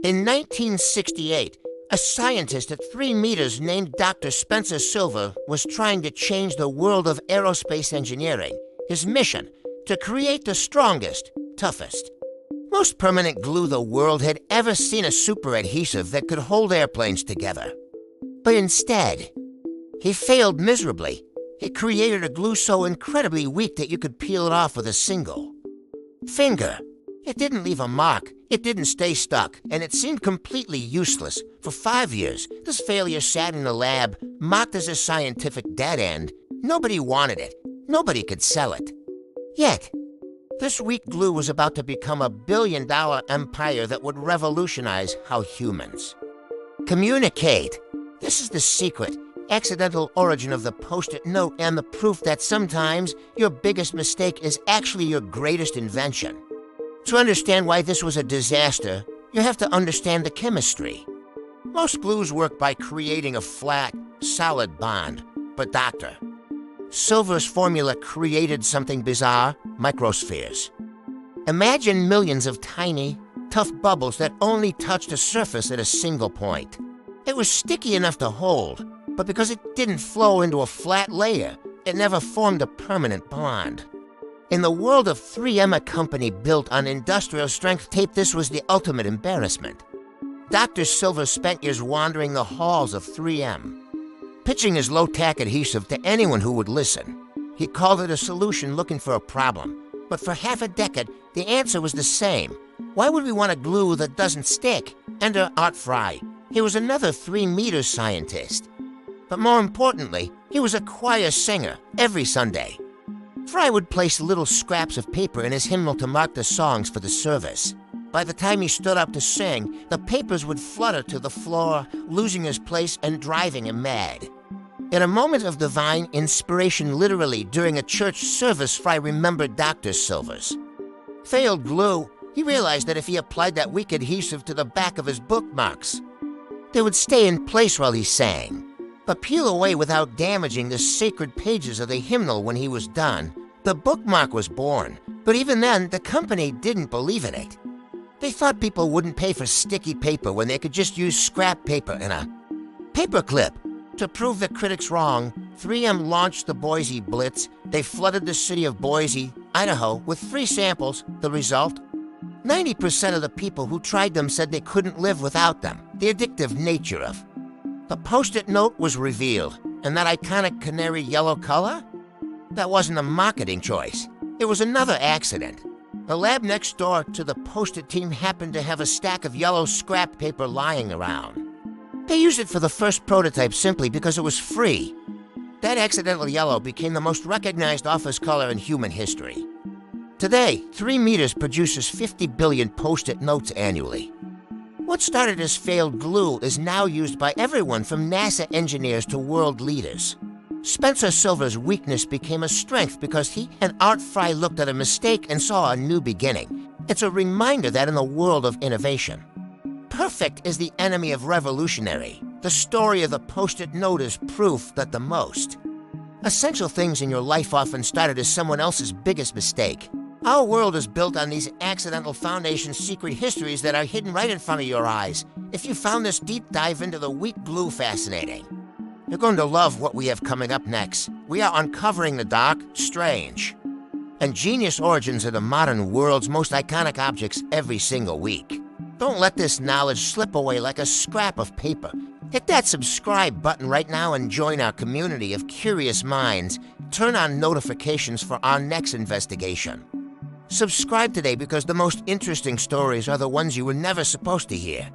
In 1968, a scientist at 3 meters named Dr. Spencer Silver was trying to change the world of aerospace engineering. His mission, to create the strongest, toughest, most permanent glue the world had ever seen, a super adhesive that could hold airplanes together. But instead, he failed miserably. He created a glue so incredibly weak that you could peel it off with a single finger. It didn't leave a mark, it didn't stay stuck, and it seemed completely useless. For 5 years, this failure sat in the lab, marked as a scientific dead end. Nobody wanted it. Nobody could sell it. Yet, this weak glue was about to become a billion-dollar empire that would revolutionize how humans communicate. This is the secret, accidental origin of the Post-it note, and the proof that sometimes your biggest mistake is actually your greatest invention. To understand why this was a disaster, you have to understand the chemistry. Most glues work by creating a flat, solid bond, but Dr. Silver's formula created something bizarre: microspheres. Imagine millions of tiny, tough bubbles that only touched a surface at a single point. It was sticky enough to hold, but because it didn't flow into a flat layer, it never formed a permanent bond. In the world of 3M, a company built on industrial-strength tape, this was the ultimate embarrassment. Dr. Silver spent years wandering the halls of 3M, pitching his low-tack adhesive to anyone who would listen. He called it a solution, looking for a problem. But for half a decade, the answer was the same. Why would we want a glue that doesn't stick? Enter Art Fry. He was another 3-meter scientist. But more importantly, he was a choir singer every Sunday. Fry would place little scraps of paper in his hymnal to mark the songs for the service. By the time he stood up to sing, the papers would flutter to the floor, losing his place and driving him mad. In a moment of divine inspiration, literally during a church service, Fry remembered Dr. Silver's failed glue. He realized that if he applied that weak adhesive to the back of his bookmarks, they would stay in place while he sang, but peel away without damaging the sacred pages of the hymnal when he was done. The bookmark was born, but even then, the company didn't believe in it. They thought people wouldn't pay for sticky paper when they could just use scrap paper and a paperclip. To prove the critics wrong, 3M launched the Boise Blitz. They flooded the city of Boise, Idaho, with free samples. The result? 90% of the people who tried them said they couldn't live without them. The addictive nature of the Post-it note was revealed, and that iconic canary yellow color? That wasn't a marketing choice. It was another accident. The lab next door to the Post-it team happened to have a stack of yellow scrap paper lying around. They used it for the first prototype simply because it was free. That accidental yellow became the most recognized office color in human history. Today, 3 meters produces 50 billion Post-it notes annually. What started as failed glue is now used by everyone from NASA engineers to world leaders. Spencer Silver's weakness became a strength because he and Art Fry looked at a mistake and saw a new beginning. It's a reminder that in the world of innovation, perfect is the enemy of revolutionary. The story of the Post-it note is proof that the most essential things in your life often started as someone else's biggest mistake. Our world is built on these accidental foundation secret histories that are hidden right in front of your eyes. If you found this deep dive into the weak glue fascinating, you're going to love what we have coming up next. We are uncovering the dark, strange, and genius origins of the modern world's most iconic objects every single week. Don't let this knowledge slip away like a scrap of paper. Hit that subscribe button right now and join our community of curious minds. Turn on notifications for our next investigation. Subscribe today because the most interesting stories are the ones you were never supposed to hear.